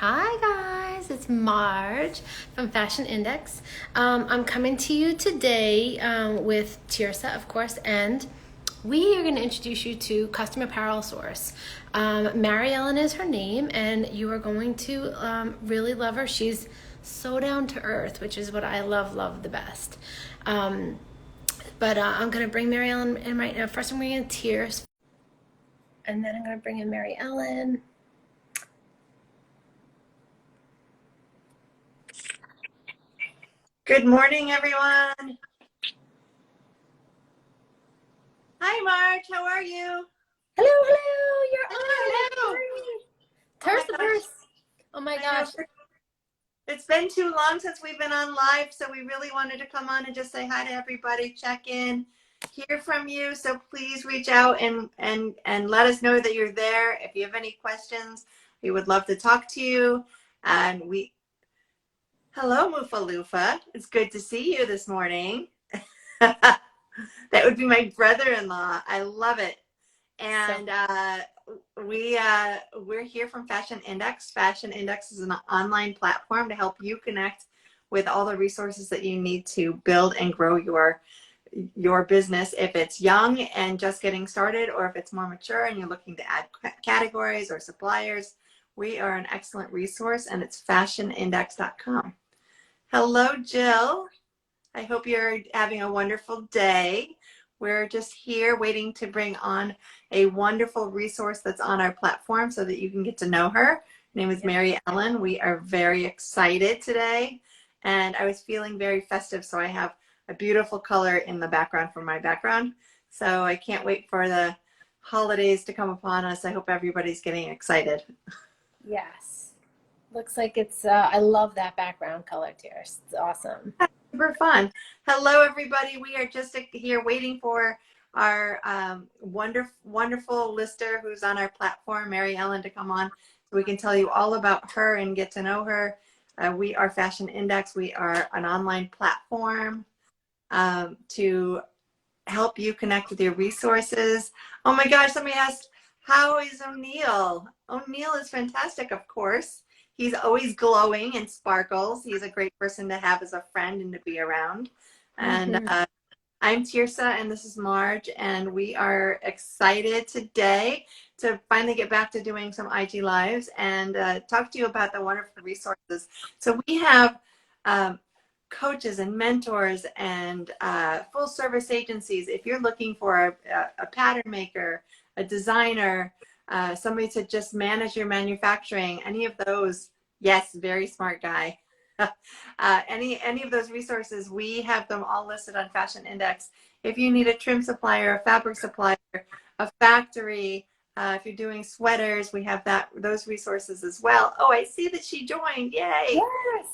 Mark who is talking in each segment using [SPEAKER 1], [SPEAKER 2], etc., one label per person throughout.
[SPEAKER 1] Hi guys, it's Marge from Fashion Index. I'm coming to you today with Tirsa, of course, and we are going to introduce you to Custom Apparel Source. Mariellen is her name, and you are going to really love her. She's so down to earth, which is what I love the best. But I'm going to bring Mariellen in right now. First, I'm bringing Tears, and then I'm going to bring in Mariellen.
[SPEAKER 2] Good morning, everyone. Hi, Marge. How are you?
[SPEAKER 1] Hello, you're
[SPEAKER 2] Hello.
[SPEAKER 1] on.
[SPEAKER 2] Oh my
[SPEAKER 1] Purse the
[SPEAKER 2] gosh.
[SPEAKER 1] purse. Oh my
[SPEAKER 2] I know.
[SPEAKER 1] gosh.
[SPEAKER 2] It's been too long since we've been on live, so we really wanted to come on and just say hi to everybody, check in, hear from you. So please reach out and let us know that you're there. If you have any questions, we would love to talk to you. And hello, Mufa Lufa. It's good to see you this morning. That would be my brother-in-law. I love it. And we're here from Fashion Index. Fashion Index is an online platform to help you connect with all the resources that you need to build and grow your business. If it's young and just getting started, or if it's more mature and you're looking to add categories or suppliers, we are an excellent resource, and it's fashionindex.com. Hello, Jill. I hope you're having a wonderful day. We're just here waiting to bring on a wonderful resource that's on our platform so that you can get to know her. Her name is Mariellen. We are very excited today, and I was feeling very festive, so I have a beautiful color in the background for my background. So I can't wait for the holidays to come upon us. I hope everybody's getting excited.
[SPEAKER 1] Yes. Looks like it's, I love that background color, Tears. It's awesome.
[SPEAKER 2] Super fun. Hello, everybody. We are just here waiting for our wonderful lister who's on our platform, Mariellen, to come on so we can tell you all about her and get to know her. We are Fashion Index. We are an online platform to help you connect with your resources. Oh my gosh, somebody asked, how is O'Neill? O'Neill is fantastic, of course. He's always glowing and sparkles. He's a great person to have as a friend and to be around. And I'm Tirsa, and this is Marge, and we are excited today to finally get back to doing some IG Lives and talk to you about the wonderful resources. So we have coaches and mentors and full service agencies. If you're looking for a pattern maker, a designer, somebody to just manage your manufacturing, any of those, yes, very smart guy. Any of those resources, we have them all listed on Fashion Index. If you need a trim supplier, a fabric supplier, a factory, if you're doing sweaters, we have those resources as well. Oh, I see that she joined. Yay!
[SPEAKER 1] Yes.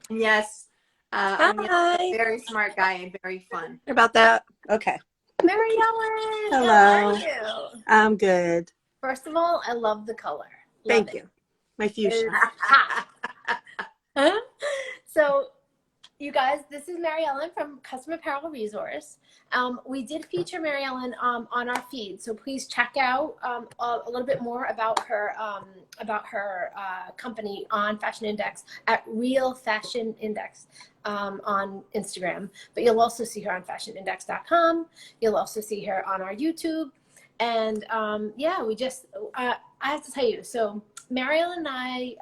[SPEAKER 2] Yes.
[SPEAKER 3] Hi.
[SPEAKER 2] Very smart guy and very fun.
[SPEAKER 3] About that? Okay.
[SPEAKER 1] Mariellen,
[SPEAKER 3] Hello.
[SPEAKER 1] how are you?
[SPEAKER 3] I'm good.
[SPEAKER 1] First of all, I love the color. Love
[SPEAKER 3] Thank
[SPEAKER 1] it.
[SPEAKER 3] you. My fuchsia.
[SPEAKER 1] It's hot. Huh? So, you guys, this is Mariellen from Custom Apparel Resource. We did feature Mariellen on our feed, so please check out a little bit more about her company on Fashion Index at Real Fashion Index on Instagram. But you'll also see her on fashionindex.com. You'll also see her on our YouTube. And yeah, we just, I have to tell you, so Marielle and I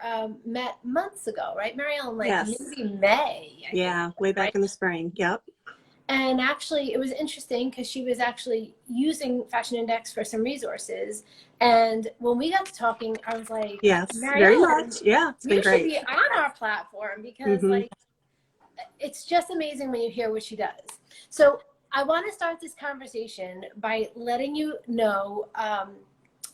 [SPEAKER 1] met months ago, right? Marielle, like
[SPEAKER 3] Yes.
[SPEAKER 1] maybe May. I
[SPEAKER 3] Yeah,
[SPEAKER 1] think,
[SPEAKER 3] way back
[SPEAKER 1] right?
[SPEAKER 3] in the spring. Yep.
[SPEAKER 1] And actually, it was interesting because she was actually using Fashion Index for some resources. And when we got to talking, I was like,
[SPEAKER 3] Yes, very
[SPEAKER 1] Marielle,
[SPEAKER 3] much. Yeah, it's been
[SPEAKER 1] you should
[SPEAKER 3] great.
[SPEAKER 1] be on our platform because like it's just amazing when you hear what she does. So I want to start this conversation by letting you know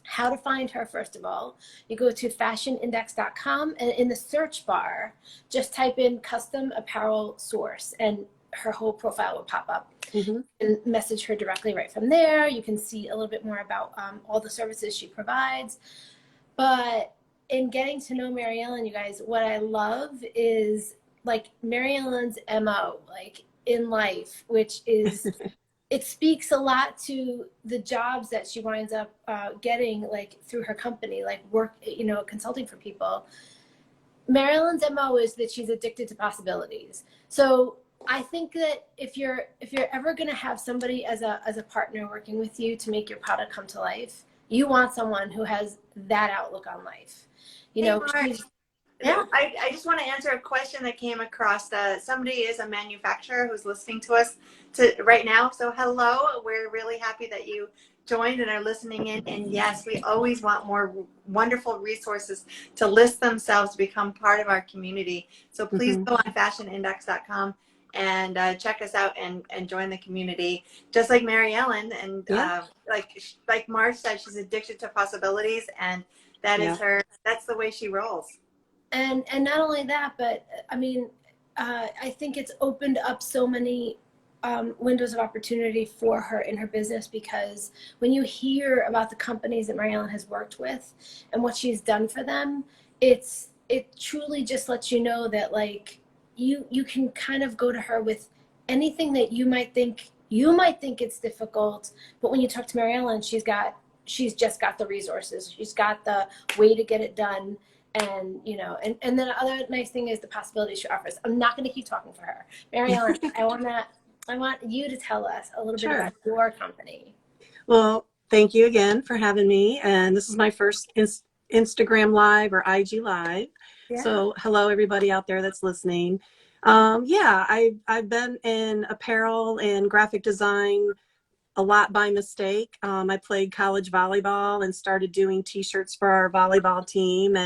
[SPEAKER 1] how to find her. First of all, you go to fashionindex.com, and in the search bar, just type in Custom Apparel Source, and her whole profile will pop up. And message her directly right from there. You can see a little bit more about all the services she provides. But in getting to know Mariellen, you guys, what I love is like Mariellen's MO, like in life, which is it speaks a lot to the jobs that she winds up getting like through her company, like work, you know, consulting for people. Mariellen's MO is that she's addicted to possibilities. So I think that if you're ever going to have somebody as a partner working with you to make your product come to life, you want someone who has that outlook on life. You know,
[SPEAKER 2] yeah. I just want to answer a question that came across. Somebody is a manufacturer who's listening to us right now. So hello, we're really happy that you joined and are listening in. And yes, we always want more wonderful resources to list themselves to become part of our community. So please go on fashionindex.com and check us out and join the community. Just like Mariellen, and like Marge said, she's addicted to possibilities, and that is her. That's the way she rolls.
[SPEAKER 1] And not only that, but I mean, I think it's opened up so many windows of opportunity for her in her business, because when you hear about the companies that Mariellen has worked with and what she's done for them, it truly just lets you know that like you can kind of go to her with anything that you might think it's difficult, but when you talk to Mariellen, she's just got the resources, she's got the way to get it done. And, you know, and then the other nice thing is the possibilities she offers. I'm not going to keep talking for her. Mariellen, I want you to tell us a little bit about your company.
[SPEAKER 3] Well, thank you again for having me. And this is my first Instagram Live or IG Live. Yeah. So hello, everybody out there that's listening. I've been in apparel and graphic design a lot by mistake. I played college volleyball and started doing t-shirts for our volleyball team.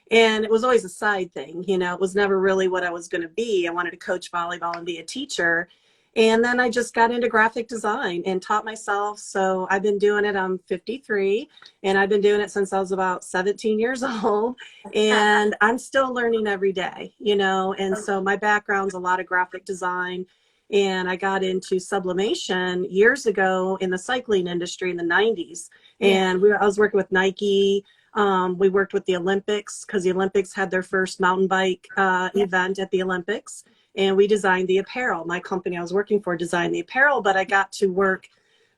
[SPEAKER 3] And it was always a side thing, you know, it was never really what I was going to be. I wanted to coach volleyball and be a teacher. And then I just got into graphic design and taught myself. So I've been doing it. I'm 53 and I've been doing it since I was about 17 years old. And I'm still learning every day, you know, and so my background's a lot of graphic design. And I got into sublimation years ago in the cycling industry in the 90s. And I was working with Nike. We worked with the Olympics because the Olympics had their first mountain bike event at the Olympics. And we designed the apparel. My company I was working for designed the apparel, but I got to work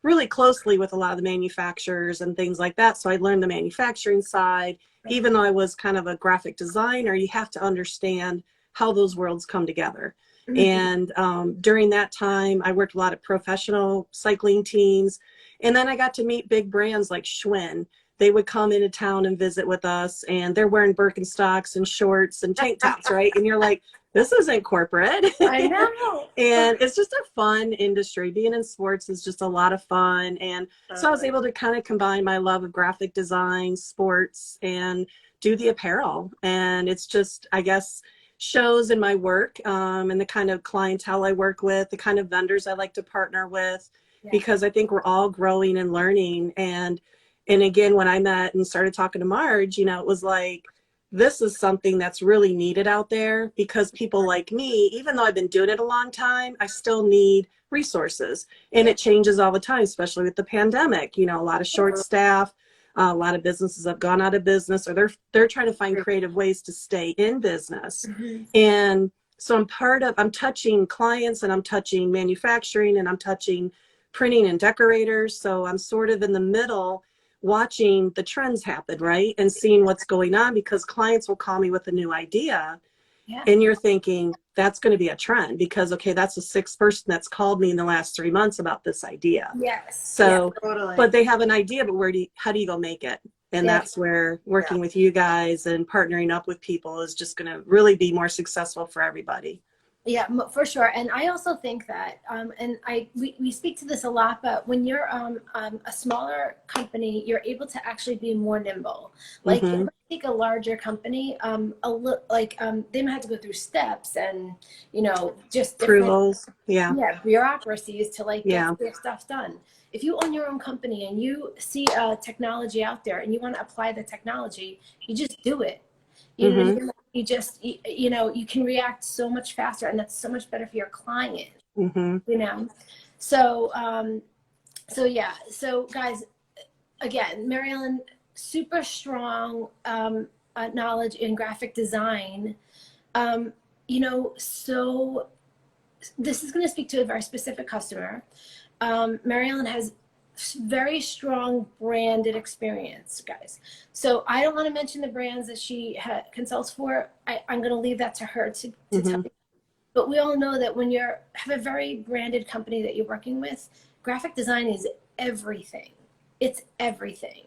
[SPEAKER 3] really closely with a lot of the manufacturers and things like that. So I learned the manufacturing side. Even though I was kind of a graphic designer, you have to understand how those worlds come together. And during that time, I worked with a lot of professional cycling teams. And then I got to meet big brands like Schwinn. They would come into town and visit with us, and they're wearing Birkenstocks and shorts and tank tops, right? And you're like, this isn't corporate.
[SPEAKER 1] I know.
[SPEAKER 3] And it's just a fun industry. Being in sports is just a lot of fun. And so I was able to kind of combine my love of graphic design, sports, and do the apparel. And it's just, I guess, shows in my work and the kind of clientele I work with, the kind of vendors I like to partner with, because I think we're all growing and learning. And again, when I met and started talking to Marge, you know, it was like, this is something that's really needed out there, because people like me, even though I've been doing it a long time, I still need resources. And it changes all the time, especially with the pandemic. You know, a lot of short staff, a lot of businesses have gone out of business, or they're trying to find creative ways to stay in business. And so I'm touching clients, and I'm touching manufacturing, and I'm touching printing and decorators. So I'm sort of in the middle, watching the trends happen, right? And seeing what's going on, because clients will call me with a new idea. And you're thinking that's going to be a trend, because, okay, that's the sixth person that's called me in the last 3 months about this idea. So,
[SPEAKER 2] totally.
[SPEAKER 3] But they have an idea, but how do you go make it? And that's where working with you guys and partnering up with people is just going to really be more successful for everybody.
[SPEAKER 1] Yeah, for sure. And I also think that, and we speak to this a lot, but when you're a smaller company, you're able to actually be more nimble. Like, it might take a larger company, they might have to go through steps and, you know, just
[SPEAKER 3] approvals,
[SPEAKER 1] bureaucracies to get their stuff done. If you own your own company and you see technology out there and you want to apply the technology, you just do it. You know, you can react so much faster, and that's so much better for your client. You know, so guys, again, Mariellen, super strong knowledge in graphic design. You know, so this is going to speak to a very specific customer. Mariellen has very strong branded experience, guys. So I don't want to mention the brands that she consults for. I'm going to leave that to her to tell you. But we all know that when you have a very branded company that you're working with, graphic design is everything. It's everything.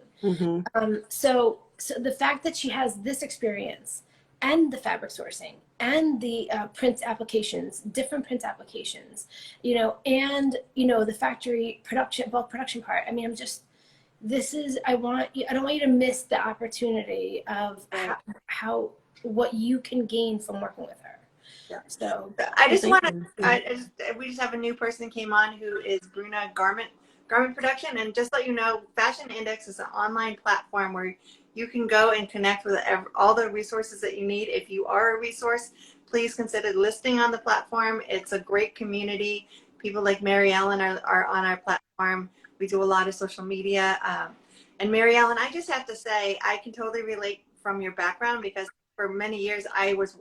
[SPEAKER 1] So the fact that she has this experience and the fabric sourcing and the print applications, different print applications, you know, and, you know, the factory production, bulk production part. I mean, I don't want you to miss the opportunity of what you can gain from working with her.
[SPEAKER 2] Yeah.
[SPEAKER 1] So
[SPEAKER 2] I just want to, we just have a new person came on who is Bruna Garment Production. And just let you know, Fashion Index is an online platform where you can go and connect with all the resources that you need. If you are a resource, please consider listing on the platform. It's a great community. People like Mariellen are on our platform. We do a lot of social media. And Mariellen, I just have to say, I can totally relate from your background, because for many years I was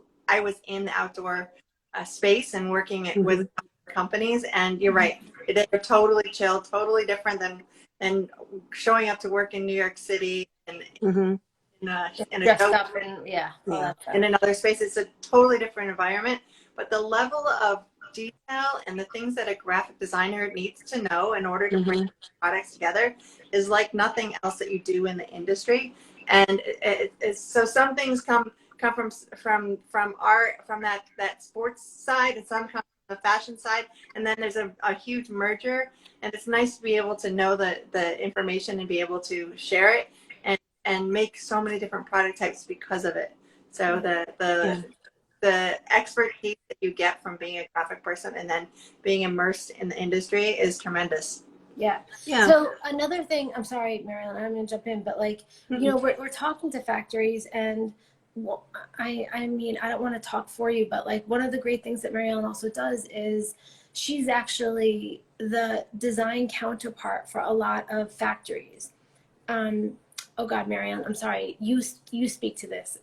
[SPEAKER 2] in the outdoor space and working with companies. And you're right, they're totally chill, totally different than showing up to work in New York City and in a
[SPEAKER 1] up and
[SPEAKER 2] in another space. It's a totally different environment, but the level of detail and the things that a graphic designer needs to know in order to bring products together is like nothing else that you do in the industry. And so some things come from that sports side, and some come from the fashion side, and then there's a huge merger. And it's nice to be able to know the information and be able to share it and make so many different product types because of it. So the expertise that you get from being a graphic person and then being immersed in the industry is tremendous.
[SPEAKER 1] Yeah. So another thing, I'm sorry, Mariellen, I'm going to jump in, but like, you know, we're talking to factories, and well, I mean, I don't want to talk for you, but like one of the great things that Mariellen also does is she's actually the design counterpart for a lot of factories. Oh God, Mariellen, I'm sorry. You speak to this.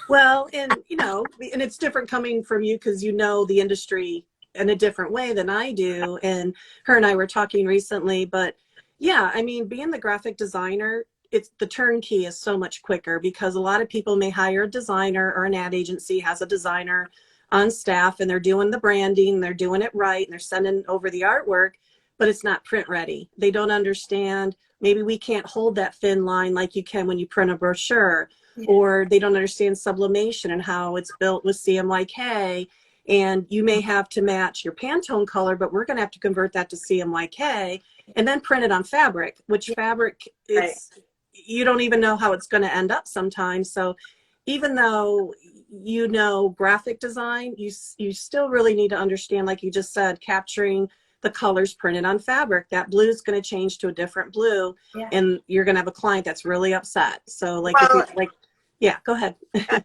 [SPEAKER 3] Well, and you know, and it's different coming from you because you know the industry in a different way than I do. And her and I were talking recently, but yeah, I mean, being the graphic designer, it's the turnkey is so much quicker, because a lot of people may hire a designer, or an ad agency has a designer on staff and they're doing the branding, they're doing it right, and they're sending over the artwork, but it's not print ready. They don't understand. Maybe we can't hold that thin line like you can when you print a brochure, or they don't understand sublimation and how it's built with CMYK. And you may have to match your Pantone color, but we're going to have to convert that to CMYK and then print it on fabric, which fabric is, you don't even know how it's going to end up sometimes. So even though you know graphic design, you still really need to understand, like you just said, capturing the colors printed on fabric. That blue is going to change to a different blue, and you're going to have a client that's really upset. So like, if you, like, yeah, go ahead.
[SPEAKER 2] And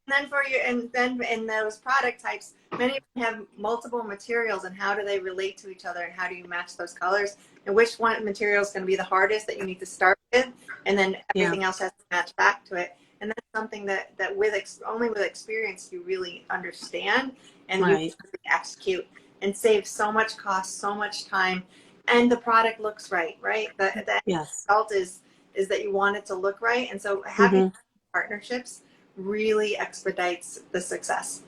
[SPEAKER 2] then for you, and then in those product types, many of them have multiple materials, and how do they relate to each other, and how do you match those colors, and which one material is going to be the hardest that you need to start with, and then everything else has to match back to it. And that's something that only with experience you really understand, and you really execute, and save so much cost, so much time, and the product looks right. The result is that you want it to look right, and so having partnerships really expedites the success.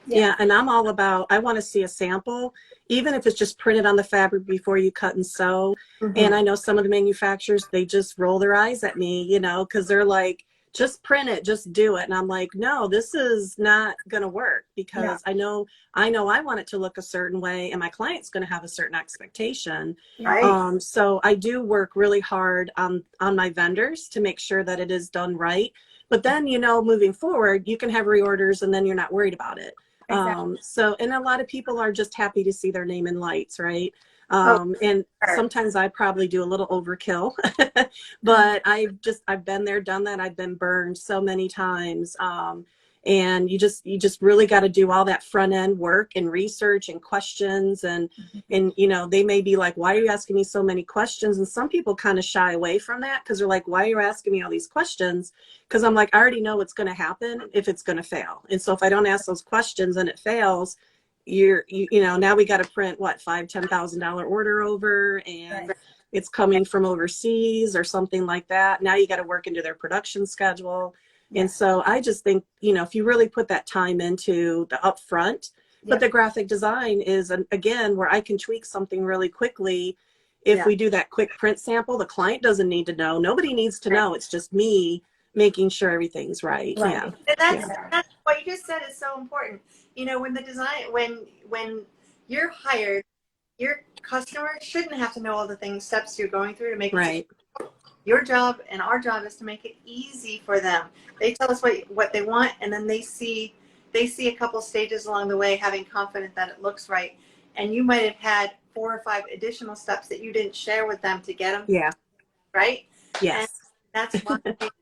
[SPEAKER 3] Yeah, and I'm all about, I want to see a sample, even if it's just printed on the fabric before you cut and sew. And I know some of the manufacturers, they just roll their eyes at me, you know, because they're like, just print it, just do it. And I'm like, no, this is not going to work, because I know I want it to look a certain way, and my client's going to have a certain expectation. So I do work really hard on my vendors to make sure that it is done right. But then, you know, moving forward, you can have reorders, and then you're not worried about it. So, and a lot of people are just happy to see their name in lights, right? And sometimes I probably do a little overkill, but I've been there, done that. I've been burned so many times. And you just really got to do all that front end work and research and questions. And, you know, they may be like, why are you asking me so many questions? And some people kind of shy away from that, because they're like, why are you asking me all these questions? Because I'm like, I already know what's going to happen if it's going to fail. And so if I don't ask those questions and it fails, you know, now we got to print what, $5,000, $10,000 order over, and it's coming from overseas or something like that. Now you got to work into their production schedule. And so I just think, you know, if you really put that time into the upfront, but the graphic design is, again, where I can tweak something really quickly. If we do that quick print sample, the client doesn't need to know. Nobody needs to know. It's just me making sure everything's right. Yeah.
[SPEAKER 2] And that's what you just said is so important. You know, when the design, when you're hired, your customer shouldn't have to know all the steps you're going through to make it. Your job and our job is to make it easy for them. They tell us what they want, and then they see a couple stages along the way, having confidence that it looks right. And you might have had 4 or 5 additional steps that you didn't share with them to get them.
[SPEAKER 3] Yeah.
[SPEAKER 2] Right?
[SPEAKER 3] Yes.
[SPEAKER 2] And that's why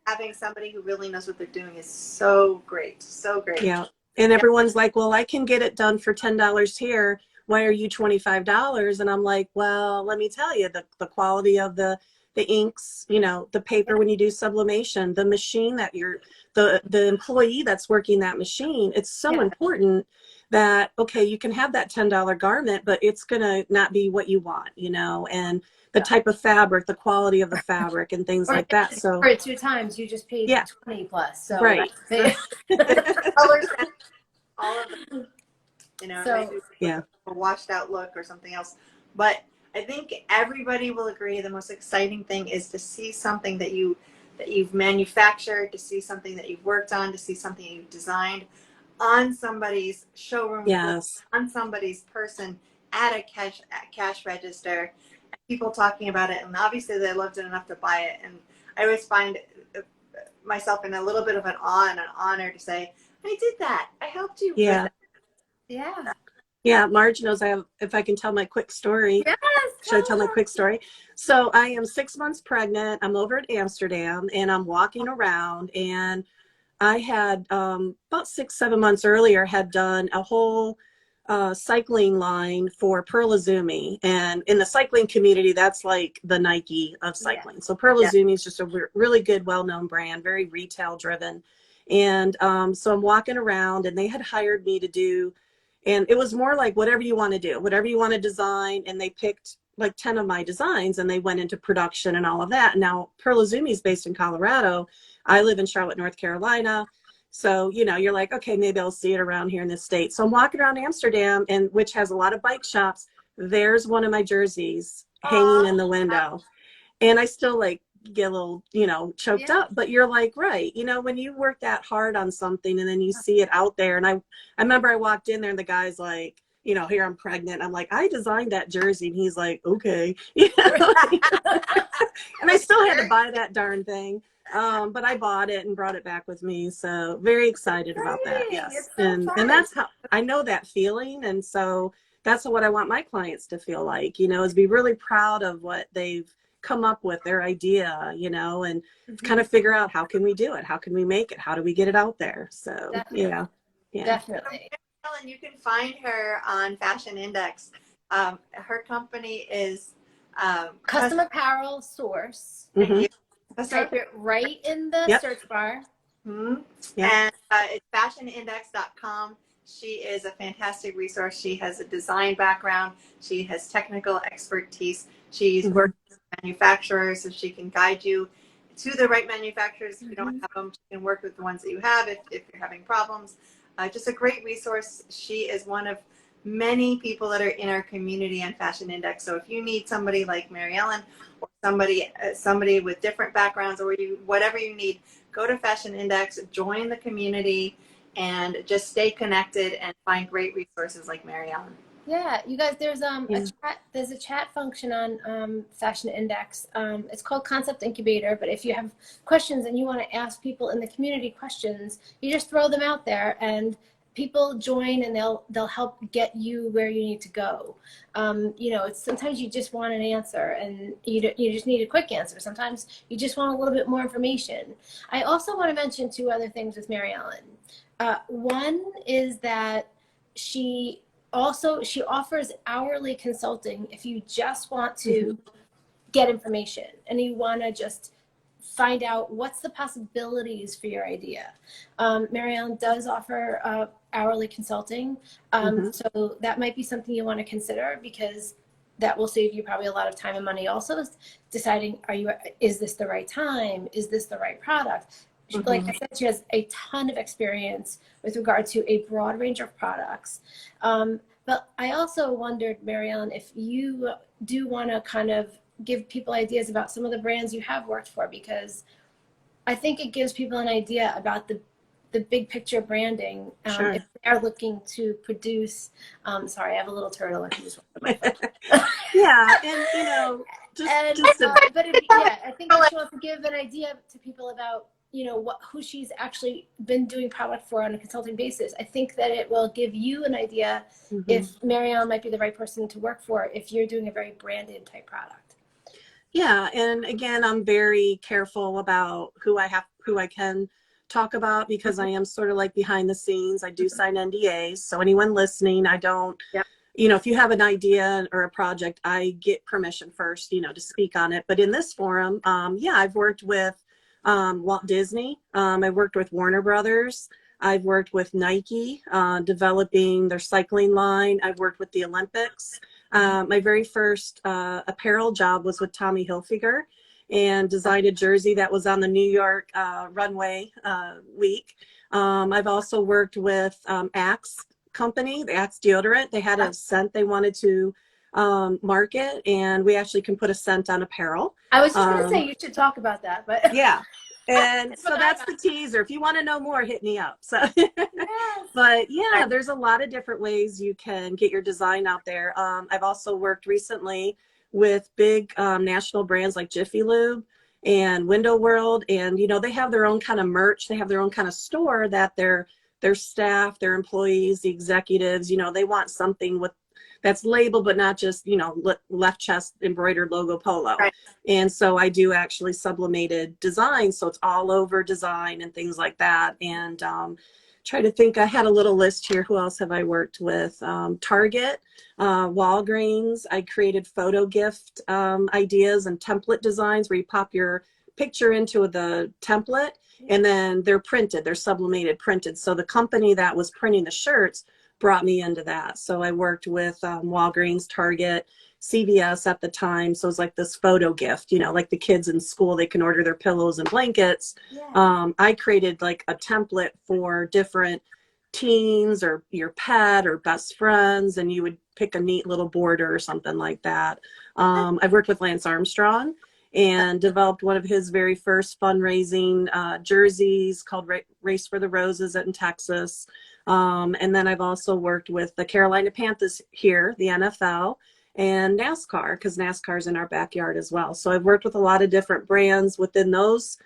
[SPEAKER 2] having somebody who really knows what they're doing is so great. So great.
[SPEAKER 3] Yeah. And everyone's like, well, I can get it done for $10 here. Why are you $25? And I'm like, well, let me tell you, the quality of the inks, you know, the paper when you do sublimation, the machine that the employee that's working that machine, it's so important that, okay, you can have that $10 garment, but it's going to not be what you want, you know, and the type of fabric, the quality of the fabric and things like that. So
[SPEAKER 1] for 2 times, you just paid 20 plus. So
[SPEAKER 3] right.
[SPEAKER 2] Colors, all of them, you know,
[SPEAKER 1] so,
[SPEAKER 2] a washed out look or something else. But I think everybody will agree the most exciting thing is to see something that you've manufactured, to see something that you've worked on, to see something you've designed on somebody's showroom, on somebody's person at a cash register, people talking about it, and obviously they loved it enough to buy it. And I always find myself in a little bit of an awe and an honor to say, I did that. I helped you with that.
[SPEAKER 3] Yeah, Marge knows if I can tell my quick story.
[SPEAKER 1] Yes.
[SPEAKER 3] Should I tell my quick story? So I am 6 months pregnant. I'm over at Amsterdam and I'm walking around, and I had about 6-7 months earlier had done a whole cycling line for Pearl Izumi. And in the cycling community, that's like the Nike of cycling. So Pearl Izumi is just a really good, well-known brand, very retail driven. And so I'm walking around, and they had hired me to do, and it was more like whatever you want to do, whatever you want to design. And they picked like 10 of my designs, and they went into production and all of that. Now, Pearl Izumi is based in Colorado. I live in Charlotte, North Carolina. So, you know, you're like, okay, maybe I'll see it around here in this state. So I'm walking around Amsterdam, and which has a lot of bike shops. There's one of my jerseys hanging in the window. And I still like get a little, you know, choked up, but you're like, right. You know, when you work that hard on something and then you see it out there. And I remember I walked in there and the guy's like, you know, here I'm pregnant. I'm like, I designed that jersey. And he's like, okay. You know? And I still had to buy that darn thing. But I bought it and brought it back with me. So very excited about that. Yes. And that's how I know that feeling. And so that's what I want my clients to feel like, you know, is be really proud of what they've come up with, their idea, you know, and kind of figure out how can we do it? How can we make it? How do we get it out there? So
[SPEAKER 1] Definitely. Definitely.
[SPEAKER 2] Mariellen, you can find her on Fashion Index. Her company is
[SPEAKER 1] Custom Apparel Source. Type it right in the search bar.
[SPEAKER 2] And it's fashionindex.com. She is a fantastic resource. She has a design background. She has technical expertise. She's worked with manufacturers, so she can guide you to the right manufacturers. If you don't have them, she can work with the ones that you have if you're having problems. Just a great resource. She is one of many people that are in our community on Fashion Index. So if you need somebody like Mariellen or somebody with different backgrounds, or whatever you need, go to Fashion Index, join the community, and just stay connected and find great resources like Mariellen.
[SPEAKER 1] Yeah, you guys, there's a chat function on Fashion Index. It's called Concept Incubator, but if you have questions and you want to ask people in the community questions, you just throw them out there and people join, and they'll help get you where you need to go. You know, it's sometimes you just want an answer, and you just need a quick answer. Sometimes you just want a little bit more information. I also want to mention 2 other things with Mariellen. One is that she offers hourly consulting if you just want to get information and you want to just find out what's the possibilities for your idea. Mariellen does offer hourly consulting. So that might be something you want to consider, because that will save you probably a lot of time and money. Also, deciding, is this the right time? Is this the right product? Like I said, she has a ton of experience with regard to a broad range of products. But I also wondered, Mariellen, if you do want to kind of give people ideas about some of the brands you have worked for, because I think it gives people an idea about the big picture branding.
[SPEAKER 3] Sure.
[SPEAKER 1] If they're looking to produce, sorry, I have a little turtle. I can just my phone.
[SPEAKER 3] Yeah, and you know,
[SPEAKER 1] but I think if she wants to give an idea to people about, you know, who she's actually been doing product for on a consulting basis, I think that it will give you an idea if Marielle might be the right person to work for if you're doing a very branded type product.
[SPEAKER 3] Yeah, and again, I'm very careful about who I can talk about, because I am sort of like behind the scenes. I do sign NDAs, so anyone listening, I don't.
[SPEAKER 1] Yep.
[SPEAKER 3] You know, if you have an idea or a project, I get permission first, you know, to speak on it. But in this forum, yeah, I've worked with Walt Disney. I've worked with Warner Brothers. I've worked with Nike, developing their cycling line. I've worked with the Olympics. My very first apparel job was with Tommy Hilfiger, and designed a jersey that was on the New York runway week. I've also worked with Axe company, the Axe deodorant. They had a scent they wanted to market, and we actually can put a scent on apparel.
[SPEAKER 1] I was just going to say you should talk about that, but
[SPEAKER 3] yeah. And so that's the teaser. If you want to know more, hit me up. So, but yeah, there's a lot of different ways you can get your design out there. I've also worked recently with big national brands like Jiffy Lube and Window World, and you know, they have their own kind of merch. They have their own kind of store that their staff, their employees, the executives, you know, they want something that's labeled, but not just, you know, left chest embroidered logo polo. Right. And so I do actually sublimated design. So it's all over design and things like that. And try to think, I had a little list here. Who else have I worked with? Target, Walgreens. I created photo gift ideas and template designs where you pop your picture into the template, and then they're printed, they're sublimated printed. So the company that was printing the shirts brought me into that. So I worked with Walgreens, Target, CVS at the time. So it was like this photo gift, you know, like the kids in school, they can order their pillows and blankets. Yeah. I created like a template for different teens or your pet or best friends, and you would pick a neat little border or something like that. I've worked with Lance Armstrong and developed one of his very first fundraising jerseys called Race for the Roses in Texas. And then I've also worked with the Carolina Panthers here, the NFL, and NASCAR, because NASCAR's in our backyard as well. So I've worked with a lot of different brands within those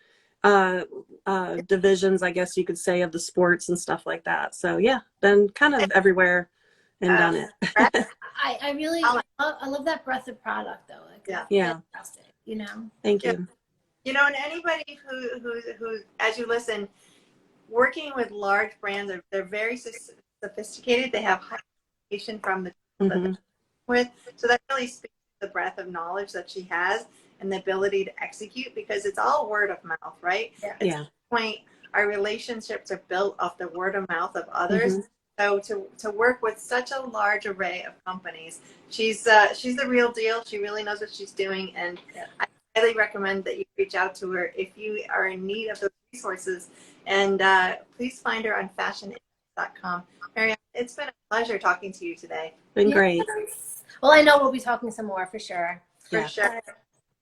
[SPEAKER 3] divisions, I guess you could say, of the sports and stuff like that. So yeah, been kind of everywhere and done it.
[SPEAKER 1] I really I love that breadth of product though. Like,
[SPEAKER 3] yeah.
[SPEAKER 1] Fantastic. You know.
[SPEAKER 3] Thank you.
[SPEAKER 2] You know, and anybody who as you listen, working with large brands, they're very sophisticated. They have high education from the people with, so that really speaks to the breadth of knowledge that she has and the ability to execute, because it's all word of mouth, right? At this point, our relationships are built off the word of mouth of others. So to work with such a large array of companies, she's the real deal. She really knows what she's doing, and I highly recommend that you reach out to her if you are in need of those resources. And please find her on fashionindex.com. Mariellen, it's been a pleasure talking to you today.
[SPEAKER 3] Been great.
[SPEAKER 1] Well, I know we'll be talking some more for sure.
[SPEAKER 2] For sure.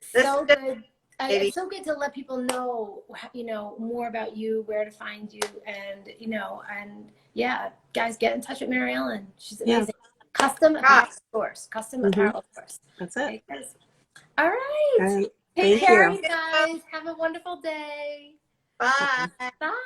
[SPEAKER 1] So good. It's so good to let people know, you know, more about you, where to find you, and you know, and yeah, guys, get in touch with Mariellen. She's amazing. Custom Apparel Source. Custom Apparel Source.
[SPEAKER 3] That's it.
[SPEAKER 1] Okay, all right.
[SPEAKER 3] All right.
[SPEAKER 1] Take
[SPEAKER 3] Thank
[SPEAKER 1] care,
[SPEAKER 3] you.
[SPEAKER 1] you guys. Have a wonderful day.
[SPEAKER 2] Bye.
[SPEAKER 1] Bye.